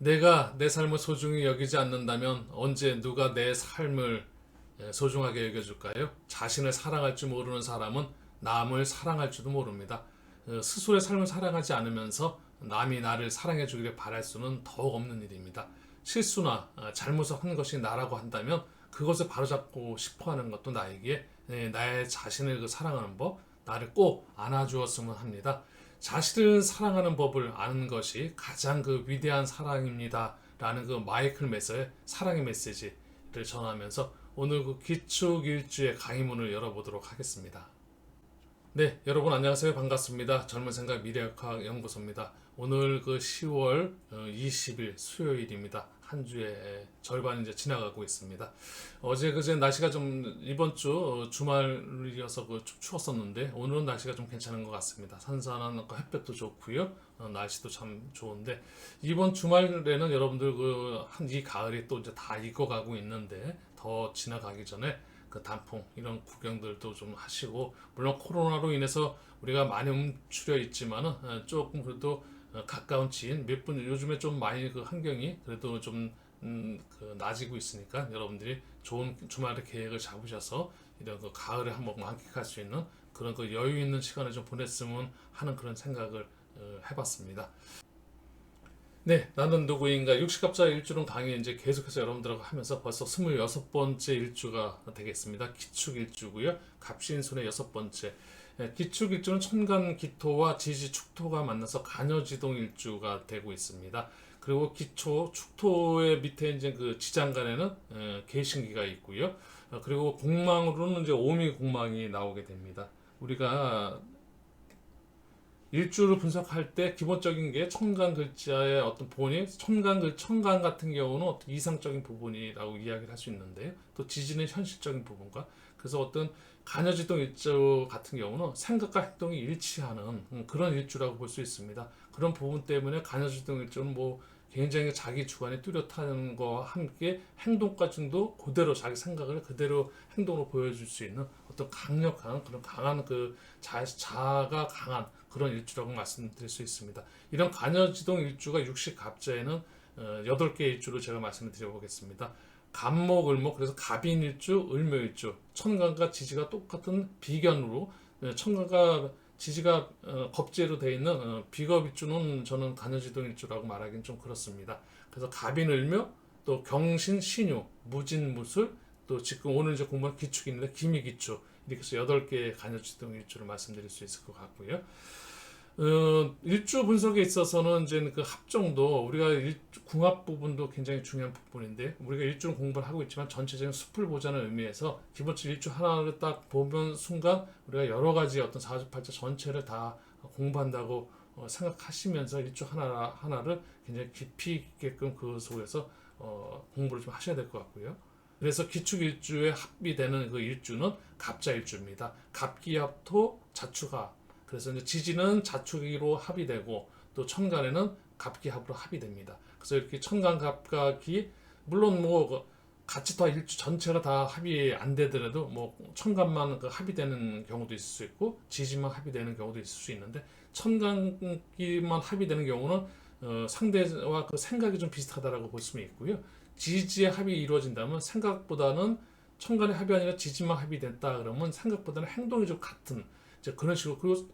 내가 내 삶을 소중히 여기지 않는다면 언제 누가 내 삶을 소중하게 여겨줄까요? 자신을 사랑할 줄 모르는 사람은 남을 사랑할 줄도 모릅니다. 스스로의 삶을 사랑하지 않으면서 남이 나를 사랑해 주기를 바랄 수는 더욱 없는 일입니다. 실수나 잘못을 한 것이 나라고 한다면 그것을 바로잡고 싶어 하는 것도 나에게 나의 자신을 사랑하는 법, 나를 꼭 안아주었으면 합니다. 자신을 사랑하는 법을 아는 것이 가장 위대한 사랑입니다. 라는 마이클 메서의 사랑의 메시지를 전하면서 오늘 기축일주의 강의문을 열어보도록 하겠습니다. 네, 여러분 안녕하세요. 반갑습니다. 젊은 생각 미래학학 연구소입니다. 오늘 10월 20일 수요일입니다. 한 주의 절반이 이제 지나가고 있습니다. 어제 그제 날씨가 좀 이번 주 주말이어서 좀 추웠었는데 오늘은 날씨가 좀 괜찮은 것 같습니다. 산산한 햇볕도 좋고요. 날씨도 참 좋은데 이번 주말에는 여러분들 한 이 가을이 또 이제 다 익어가고 있는데 더 지나가기 전에 단풍 이런 구경들도 좀 하시고, 물론 코로나로 인해서 우리가 많이 움츠려 있지만은 조금 그래도 가까운 지인 몇 분, 요즘에 좀 많이 환경이 그래도 좀 나아지고 있으니까 여러분들이 좋은 주말의 계획을 잡으셔서 이런 가을에 한번 만끽할 수 있는 그런 여유 있는 시간을 좀 보냈으면 하는 그런 생각을 해봤습니다. 네, 나는 누구인가 60갑자 일주는 강의 이제 계속해서 여러분들하고 하면서 벌써 26번째 일주가 되겠습니다. 기축 일주고요. 갑신순의 6번째. 기축 일주는 천간 기토와 지지 축토가 만나서 간여지동 일주가 되고 있습니다. 그리고 기초 축토의 밑에 이제 지장간에는 계신기가 있고요. 그리고 공망으로는 이제 오미 공망이 나오게 됩니다. 우리가 일주를 분석할 때 기본적인 게 천간 글자의 어떤 본이 천간 같은 경우는 어떤 이상적인 부분이라고 이야기를 할 수 있는데, 또 지지는 현실적인 부분과, 그래서 어떤 간여지동 일주 같은 경우는 생각과 행동이 일치하는 그런 일주라고 볼 수 있습니다. 그런 부분 때문에 간여지동 일주는 굉장히 자기 주관이 뚜렷한 것과 함께 행동까지도 그대로 자기 생각을 그대로 행동으로 보여줄 수 있는 어떤 강력한 그런 강한 자아가 강한 그런 일주라고 말씀드릴 수 있습니다. 이런 간여지동 일주가 60갑자에는 8개 일주로 제가 말씀을 드려보겠습니다. 갑목, 을목, 그래서 갑인일주, 을묘일주, 천간과 지지가 똑같은 비견으로, 천간과 지지가 겁재로 되어 있는 비겁일주는 저는 간여지동일주라고 말하기는 좀 그렇습니다. 그래서 갑인을묘, 또 경신, 신유, 무진무술, 또 지금 오늘 이제 공부한 기축이 있는데 기미기축, 이렇게 해서 8개의 간여지동일주를 말씀드릴 수 있을 것 같고요. 일주 분석에 있어서는 이제 합정도, 우리가 궁합 부분도 굉장히 중요한 부분인데, 우리가 일주를 공부를 하고 있지만 전체적인 숲을 보자는 의미에서 기본적으로 일주 하나를 딱 보면 순간 우리가 여러 가지 어떤 사주팔자 전체를 다 공부한다고 생각하시면서 일주 하나를 굉장히 깊이 있게끔 그 속에서 공부를 좀 하셔야 될 것 같고요. 그래서 기축일주에 합이 되는 그 일주는 갑자일주입니다. 갑기합토 자축합. 그래서 이제 지지는 자축으로 합이 되고, 또 천간에는 갑기합으로 합이 됩니다. 그래서 이렇게 천간 갑각이 물론 같이 다 일주 전체가 다 합이 안 되더라도 천간만 합이 되는 경우도 있을 수 있고, 지지만 합이 되는 경우도 있을 수 있는데, 천간기만 합이 되는 경우는 상대와 생각이 좀 비슷하다라고 볼 수는 있고요. 지지의 합이 이루어진다면 생각보다는 천간의 합이 아니라 지지만 합이 됐다 그러면 생각보다는 행동이 좀 같은 이제 그런 식으로. 그리고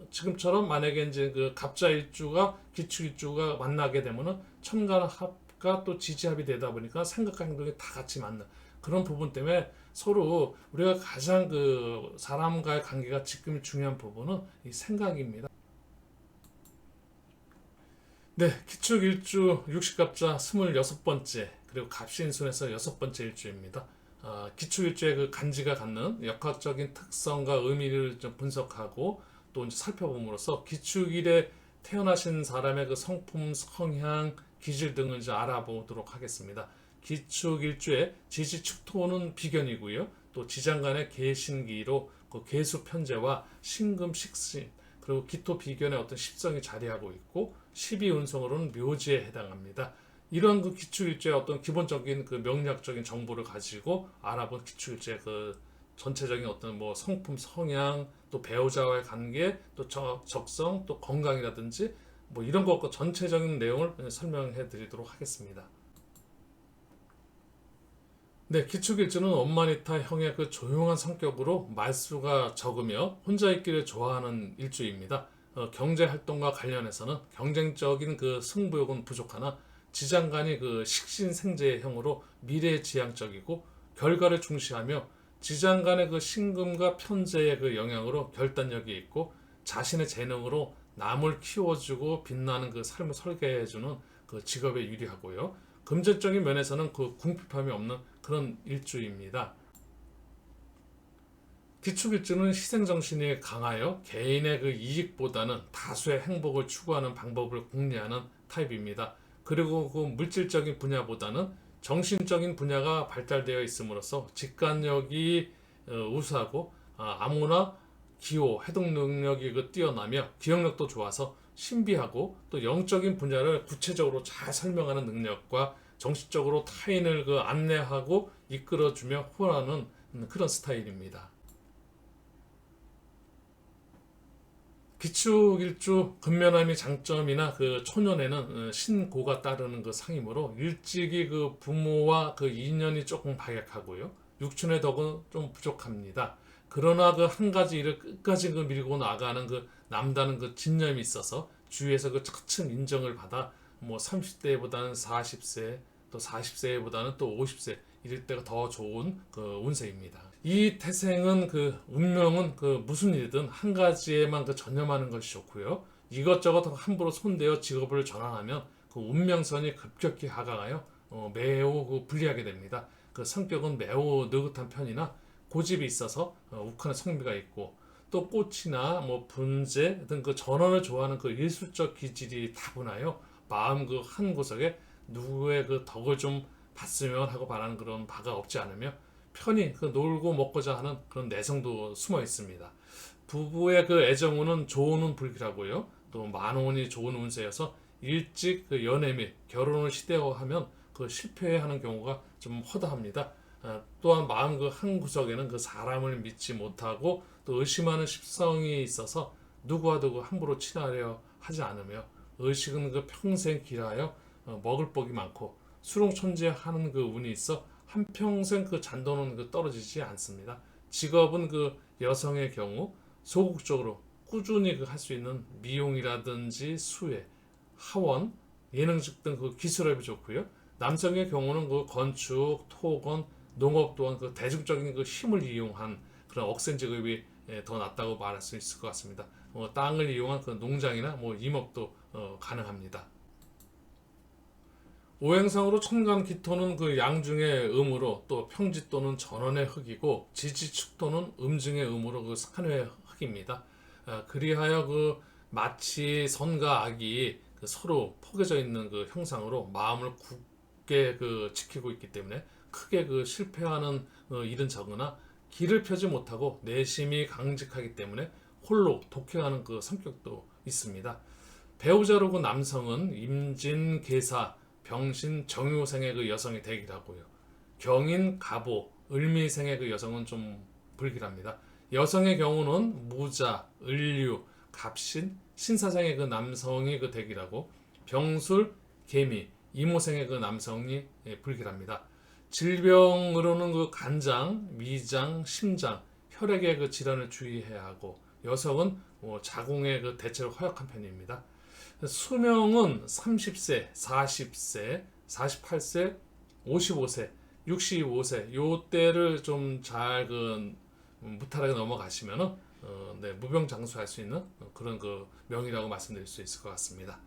지금처럼 만약에 이제 갑자일주가 기축일주가 만나게 되면은 천간합과 또 지지합이 되다 보니까 생각과 행동이 다 같이 맞는 그런 부분 때문에 서로 우리가 가장 사람과의 관계가 지금 중요한 부분은 이 생각입니다. 네, 기축일주 60갑자 26번째, 그리고 갑신순에서 6번째 일주입니다. 기축일주의 간지가 갖는 역학적인 특성과 의미를 좀 분석하고 또 이제 살펴봄으로써 기축일에 태어나신 사람의 성품, 성향, 기질 등을 이제 알아보도록 하겠습니다. 기축일주의 지지축토는 비견이고요. 또 지장간의 계신기로 계수 편제와 신금 식신, 그리고 기토 비견의 어떤 십성이 자리하고 있고, 12운성으로는 묘지에 해당합니다. 이런 기축일주의 어떤 기본적인 명략적인 정보를 가지고 알아본 기축일주의 전체적인 어떤 성품, 성향, 또 배우자와의 관계, 또 적성, 또 건강이라든지 뭐 이런 것 전체적인 내용을 설명해 드리도록 하겠습니다. 네, 기축일주는 엄마니타 형의 그 조용한 성격으로 말수가 적으며 혼자 있기를 좋아하는 일주입니다. 경제 활동과 관련해서는 경쟁적인 그 승부욕은 부족하나 지장간이 그 식신생재형으로 미래지향적이고 결과를 중시하며 지장간의 그 신금과 편재의 그 영향으로 결단력이 있고 자신의 재능으로 남을 키워주고 빛나는 그 삶을 설계해주는 그 직업에 유리하고요. 금전적인 면에서는 그 궁핍함이 없는 그런 일주입니다. 기축일주는 희생정신이 강하여 개인의 그 이익보다는 다수의 행복을 추구하는 방법을 궁리하는 타입입니다. 그리고 그 물질적인 분야보다는 정신적인 분야가 발달되어 있음으로써 직관력이 우수하고 아무나 기호, 해독 능력이 그 뛰어나며 기억력도 좋아서 신비하고 또 영적인 분야를 구체적으로 잘 설명하는 능력과 정신적으로 타인을 그 안내하고 이끌어주며 후원하는 그런 스타일입니다. 기축일주 근면함이 장점이나 그 초년에는 신고가 따르는 그 상이므로 일찍이 그 부모와 그 인연이 조금 박약하고요. 육춘의 덕은 좀 부족합니다. 그러나 그 한 가지 일을 끝까지 그 밀고 나가는 그 남다른 그 진념이 있어서 주위에서 그 차츰 인정을 받아 뭐 30세보다는 40세 또 40세보다는 또 50세 이럴 때가 더 좋은 그 운세입니다. 이 태생은 그 운명은 그 무슨 일이든 한 가지에만 그 전념하는 것이 좋고요. 이것저것 함부로 손대어 직업을 전환하면 그 운명선이 급격히 하강하여 매우 그 불리하게 됩니다. 그 성격은 매우 느긋한 편이나 고집이 있어서 욱하는 성미가 있고 또 꽃이나 뭐 분재 등 그 전원을 좋아하는 그 일술적 기질이 다분하여 마음 그 한 구석에 누구의 그 덕을 좀 봤으면 하고 바라는 그런 바가 없지 않으며 편히 그 놀고 먹고자 하는 그런 내성도 숨어 있습니다. 부부의 그 애정운은 좋은 불길하고요. 또 만혼이 좋은 운세여서 일찍 그 연애 및 결혼을 시대화하면 그 실패하는 경우가 좀 허다합니다. 또한 마음 그 한 구석에는 그 사람을 믿지 못하고 또 의심하는 십성이 있어서 누구와 누구 함부로 친하려 하지 않으며 의식은 그 평생 길하여 먹을 복이 많고 수롱천재하는 그 운이 있어 한평생 그 잔돈은 그 떨어지지 않습니다. 직업은 그 여성의 경우 소극적으로 꾸준히 그 할 수 있는 미용이라든지 수혜, 하원, 예능직 등 그 기술업이 좋고요. 남성의 경우는 그 건축, 토건, 농업 또한 그 대중적인 그 힘을 이용한 그런 억센 직업이 더 낫다고 말할 수 있을 것 같습니다. 땅을 이용한 그 농장이나 뭐 임업도 가능합니다. 오행상으로 천간 기토는 그 양중의 음으로 또 평지 또는 전원의 흙이고 지지축 또는 음중의 음으로 그 산의 흙입니다. 그리하여 그 마치 선과 악이 그 서로 포개져 있는 그 형상으로 마음을 굳게 그 지키고 있기 때문에 크게 그 실패하는 일은 적으나 길을 펴지 못하고 내심이 강직하기 때문에 홀로 독행하는 그 성격도 있습니다. 배우자로 그 남성은 임진, 계사, 병신, 정유생의 그 여성이 대기하고요. 경인, 갑오, 을미생의 그 여성은 좀 불길합니다. 여성의 경우는 무자, 을류, 갑신, 신사생의 그 남성이 그 대기하고 병술, 개미, 이모생의 그 남성이 불길합니다. 질병으로는 그 간장, 위장, 심장, 혈액의 그 질환을 주의해야 하고 여성은 자궁의 그 대체로 허약한 편입니다. 수명은 30세, 40세, 48세, 55세, 65세 요 때를 좀 잘 그 무탈하게 넘어가시면은 네, 무병장수할 수 있는 그런 그 명이라고 말씀드릴 수 있을 것 같습니다.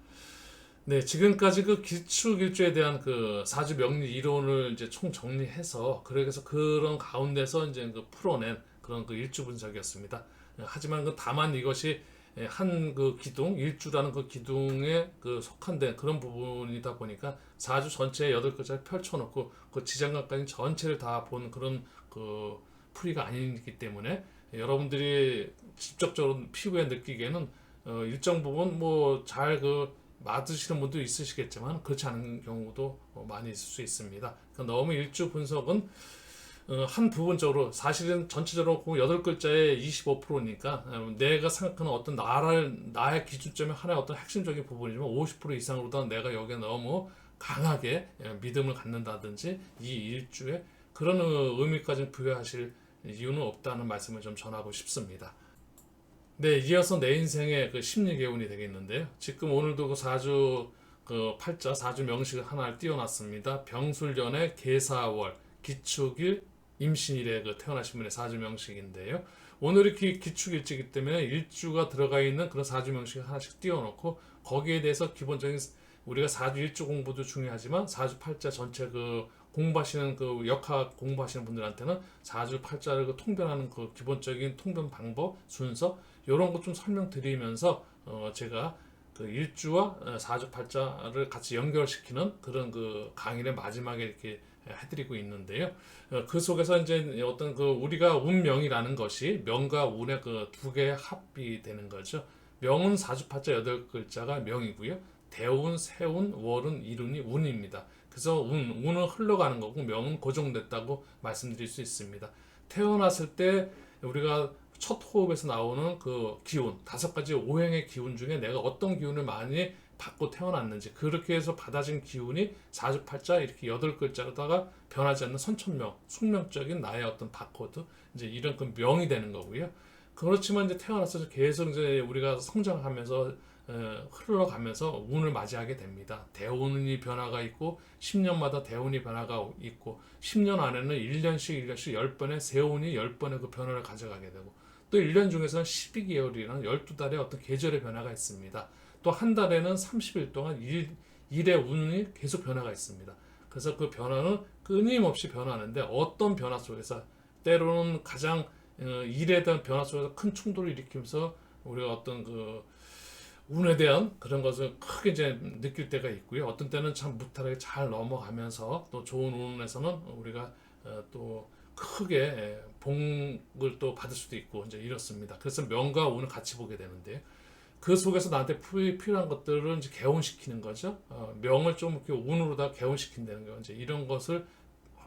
네, 지금까지 그 기축일주에 대한 그 사주 명리 이론을 이제 총 정리해서 그래서 그런 가운데서 이제 그 풀어낸 그런 그 일주 분석이었습니다. 하지만 그 다만 이것이 한 그 기둥, 일주라는 그 기둥에 그 속한된 그런 부분이다 보니까 사주 전체에 8글자를 펼쳐놓고 그 지장간까지 전체를 다 본 그런 그 풀이가 아니기 때문에 여러분들이 직접적으로 피부에 느끼기에는 일정 부분 뭐 잘 그 맞으시는 분도 있으시겠지만 그렇지 않은 경우도 많이 있을 수 있습니다. 그러니까 너무 일주 분석은 한 부분적으로 사실은 전체적으로 그 8글자의 25%니까 내가 생각하는 어떤 나의 기준점의 하나의 어떤 핵심적인 부분이지만 50% 이상으로도 내가 여기에 너무 강하게 믿음을 갖는다든지 이 일주에 그런 의미까지 부여하실 이유는 없다는 말씀을 좀 전하고 싶습니다. 네, 이어서 내 인생의 그 심리 개운이 되겠는데요. 지금 오늘도 그 사주 그 팔자 사주 명식을 하나를 띄워놨습니다. 병술년의 계사월 기축일 임신일에 그 태어나신 분의 사주 명식인데요. 오늘이 기축일지이기 때문에 일주가 들어가 있는 그런 사주 명식을 하나씩 띄워놓고 거기에 대해서 기본적인 우리가 사주 일주 공부도 중요하지만 사주 팔자 전체 그 공부하시는 그 역학 공부하시는 분들한테는 사주 팔자를 그 통변하는 그 기본적인 통변 방법 순서 이런 것 좀 설명드리면서 제가 그 일주와 사주팔자를 같이 연결시키는 그런 그 강의를 마지막에 이렇게 해드리고 있는데요. 그 속에서 이제 어떤 그 우리가 운명이라는 것이 명과 운의 그 두 개의 합이 되는 거죠. 명은 사주팔자 8글자가 명이고요. 대운, 세운, 월운, 일운이 운입니다. 그래서 운은 흘러가는 거고 명은 고정됐다고 말씀드릴 수 있습니다. 태어났을 때 우리가 첫 호흡에서 나오는 그 기운, 5가지 오행의 기운 중에 내가 어떤 기운을 많이 받고 태어났는지 그렇게 해서 받아진 기운이 사주팔자 이렇게 8글자로다가 변하지 않는 선천명, 숙명적인 나의 어떤 바코드 이제 이런 그 명이 되는 거고요. 그렇지만 이제 태어나서 계속 이제 우리가 성장하면서 흘러가면서 운을 맞이하게 됩니다. 대운이 변화가 있고 10년마다 대운이 변화가 있고 10년 안에는 1년씩 10번의 세운이 10번의 그 변화를 가져가게 되고 또 1년 중에서는 12개월이라는 12달의 어떤 계절의 변화가 있습니다. 또 한 달에는 30일 동안 일의 운이 계속 변화가 있습니다. 그래서 그 변화는 끊임없이 변하는데 어떤 변화 속에서 때로는 가장 일에 대한 변화 속에서 큰 충돌을 일으키면서 우리가 어떤 그 운에 대한 그런 것을 크게 이제 느낄 때가 있고요. 어떤 때는 참 무탈하게 잘 넘어가면서 또 좋은 운에서는 우리가 또 크게 복을 또 받을 수도 있고 이제 이렇습니다. 그래서 명과 운을 같이 보게 되는데 그 속에서 나한테 필요한 것들을 이제 개운시키는 거죠. 명을 좀 이렇게 운으로다 개운시킨다는 거 이제 이런 것을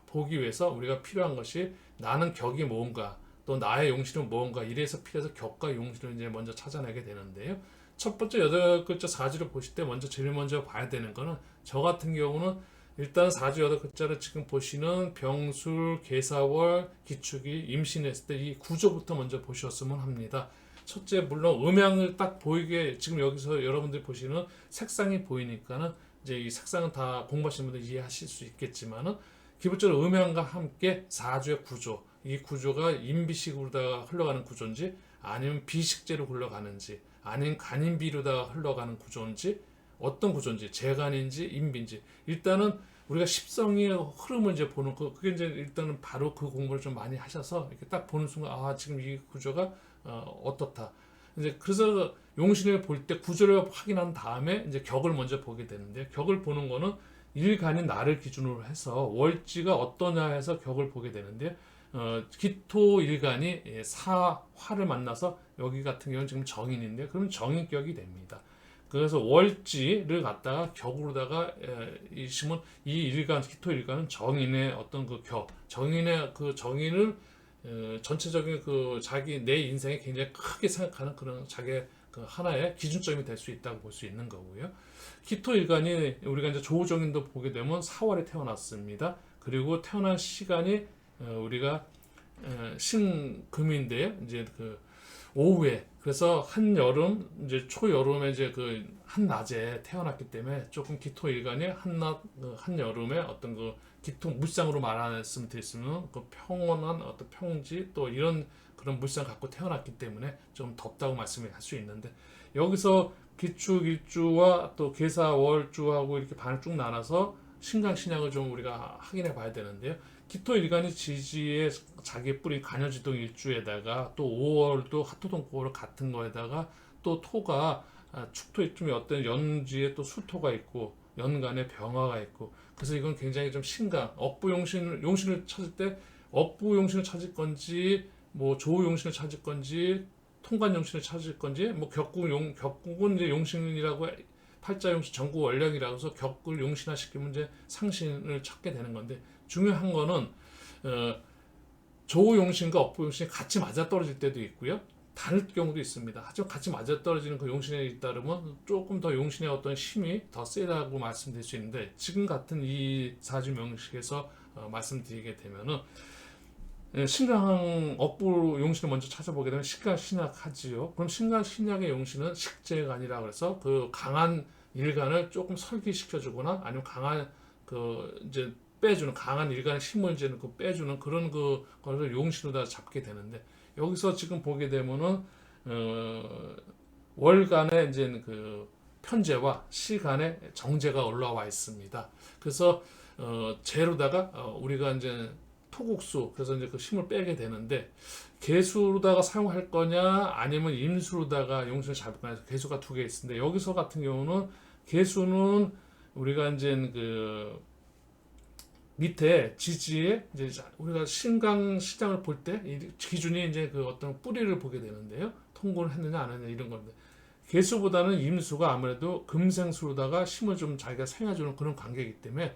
보기 위해서 우리가 필요한 것이 나는 격이 뭔가 또 나의 용신은 뭔가 이래서 필요해서 격과 용신을 이제 먼저 찾아내게 되는데요. 첫 번째 8글자 사주를 보실 때 제일 먼저 봐야 되는 거는 저 같은 경우는 일단 사주 8글자를 지금 보시는 병술, 계사월, 기축이 임신했을 때 이 구조부터 먼저 보셨으면 합니다. 첫째 물론 음양을 딱 보이게 지금 여기서 여러분들이 보시는 색상이 보이니까는 이제 이 색상은 다 공부하시는 분들 이해하실 수 있겠지만은 기본적으로 음양과 함께 사주의 구조 이 구조가 인비식으로다가 흘러가는 구조인지 아니면 비식제로 흘러가는지 아니면 간인비로다가 흘러가는 구조인지 어떤 구조인지 재간인지 인비인지 일단은 우리가 십성의 흐름을 이제 보는 그게 이제 일단은 바로 그 공부를 좀 많이 하셔서 이렇게 딱 보는 순간 아 지금 이 구조가 어떻다 이제 그래서 용신을 볼 때 구조를 확인한 다음에 이제 격을 먼저 보게 되는데 격을 보는 거는 일간인 나를 기준으로 해서 월지가 어떠냐 해서 격을 보게 되는데 기토 일간이 사화를 만나서 여기 같은 경우는 지금 정인인데 그러면 정인격이 됩니다. 그래서 월지를 갖다가 격으로다가 이시면 이 일간 기토 일간은 정인의 어떤 그 격, 정인의 그 정인을 전체적인 그 자기 내 인생에 굉장히 크게 생각하는 그런 자기의 그 하나의 기준점이 될 수 있다고 볼 수 있는 거고요. 기토 일간이 우리가 이제 조정인도 보게 되면 4월에 태어났습니다. 그리고 태어난 시간이 우리가 신금인데요. 이제 그 오후에 그래서 한여름 이제 초여름에 이제 그 한낮에 태어났기 때문에 조금 기토 일간이 한낮 한여름에 어떤 그 기토 물상으로 말했으면 됐으면 그 평온한 어떤 평지 또 이런 그런 물상 갖고 태어났기 때문에 좀 덥다고 말씀을 할 수 있는데 여기서 기축 일주와 또 계사 월주하고 이렇게 반을 쭉 나눠서 신강 신약을 좀 우리가 확인해 봐야 되는데요. 기토 일간이 지지에 자기 뿌린 간여지동 일주에다가 또 5월도 하토동 9월 같은 거에다가 또 토가 축토 일tum에 어떤 연지에 또 수토가 있고 연간에 병화가 있고 그래서 이건 굉장히 좀 신강 억부 용신을 찾을 때 억부 용신을 찾을 건지 뭐 조우 용신을 찾을 건지 통관 용신을 찾을 건지 뭐 격국은 이제 용신이라고 팔자 용신 전국 원령이라고 해서 격을 용신화 시키면 이제 상신을 찾게 되는 건데 중요한 거는 조용신과 업보용신이 같이 맞아떨어질 때도 있고요. 다를 경우도 있습니다. 하지만 같이 맞아떨어지는 그 용신에 따르면 조금 더 용신의 어떤 힘이 더 세다고 말씀드릴 수 있는데, 지금 같은 이 사주 명식에서 말씀드리게 되면은 신강 업부 용신을 먼저 찾아보게 되면 식간신약하지요. 그럼 식간신약의 용신은 식재가 아니라 그래서 그 강한 일간을 조금 설기시켜주거나 아니면 강한 그 이제 빼주는 강한 일간의 힘을 이제 그 빼주는 그런 그 거를 용신으로 잡게 되는데, 여기서 지금 보게 되면은 월간의 이제 그 편제와 시간의 정제가 올라와 있습니다. 그래서 재로다가 우리가 이제 토국수, 그래서 이제 그 힘을 빼게 되는데, 개수로다가 사용할 거냐 아니면 임수로다가 용신을 잡을 거냐, 개수가 두 개 있는데, 여기서 같은 경우는 개수는 우리가 이제 그 밑에 지지에 이제 우리가 신강 시장을 볼 때 기준이 이제 그 어떤 뿌리를 보게 되는데요. 통고를 했느냐 안 했느냐 이런 건데, 개수보다는 임수가 아무래도 금생수로다가 힘을 좀 자기가 생해주는 그런 관계이기 때문에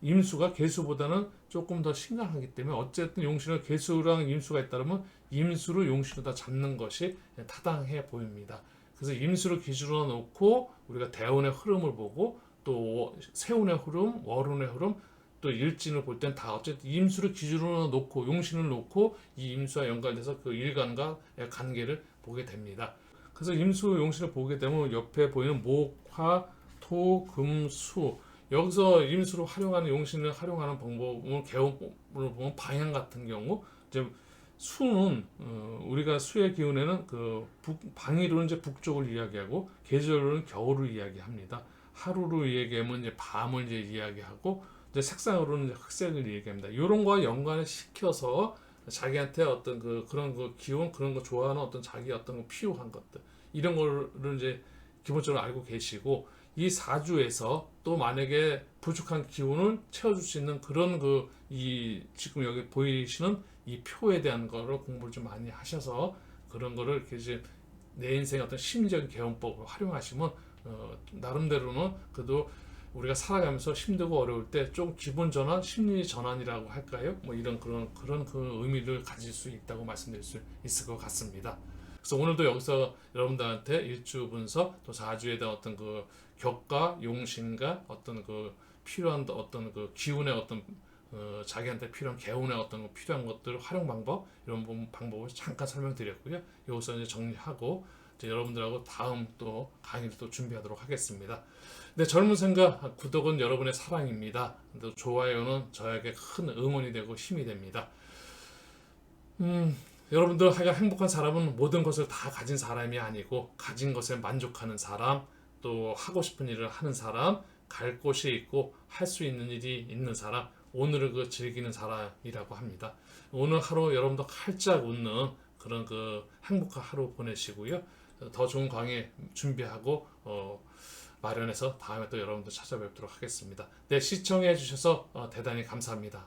임수가 개수보다는 조금 더 심각하기 때문에, 어쨌든 용신을 개수랑 임수가 있다면 임수를 용신으로 잡는 것이 타당해 보입니다. 그래서 임수를 기준으로 놓고 우리가 대운의 흐름을 보고, 또 세운의 흐름, 월운의 흐름, 또 일진을 볼 땐 다 어쨌든 임수를 기준으로 놓고 용신을 놓고 이 임수와 연관돼서 그 일간과의 관계를 보게 됩니다. 그래서 임수 용신을 보게 되면 옆에 보이는 목, 화, 토, 금, 수, 여기서 임수로 활용하는 용신을 활용하는 방법은 개원으로 보면 방향 같은 경우, 이제 수는 우리가 수의 기운에는 그 방위로는 이제 북쪽을 이야기하고 계절로는 겨울을 이야기합니다. 하루로 이야기하면 이제 밤을 이제 이야기하고, 이제 색상으로는 이제 흑색을 얘기합니다. 이런 거와 연관을 시켜서 자기한테 어떤 그런 그 기운, 그런 거 좋아하는 어떤 자기 어떤 필요한 것들, 이런 거를 이제 기본적으로 알고 계시고, 이 사주에서 또 만약에 부족한 기운을 채워줄 수 있는 그런 이 지금 여기 보이시는 이 표에 대한 거를 공부를 좀 많이 하셔서 그런 거를 이렇게 이제 내 인생의 어떤 심리적인 개헌법을 활용하시면 나름대로는 그래도 우리가 살아가면서 힘들고 어려울 때 좀 기분 전환, 심리 전환이라고 할까요? 뭐 이런 그런 그 의미를 가질 수 있다고 말씀드릴 수 있을 것 같습니다. 그래서 오늘도 여기서 여러분들한테 일주 분석, 또 사주에 대한 어떤 그 격과 용신과 어떤 그 필요한 어떤 그 기운의 어떤 자기한테 필요한 개운의 어떤 필요한 것들 활용 방법, 이런 방법을 잠깐 설명드렸고요. 여기서 이제 정리하고 이제 여러분들하고 다음 또 강의를 또 준비하도록 하겠습니다. 네, 젊은 생각, 구독은 여러분의 사랑입니다. 또 좋아요는 저에게 큰 응원이 되고 힘이 됩니다. 여러분들 하여간 행복한 사람은 모든 것을 다 가진 사람이 아니고, 가진 것에 만족하는 사람, 또 하고 싶은 일을 하는 사람, 갈 곳이 있고 할 수 있는 일이 있는 사람, 오늘을 즐기는 사람이라고 합니다. 오늘 하루 여러분도 활짝 웃는 그런 행복한 하루 보내시고요. 더 좋은 강의 준비하고 마련해서 다음에 또 여러분들 찾아뵙도록 하겠습니다. 네, 시청해 주셔서 대단히 감사합니다.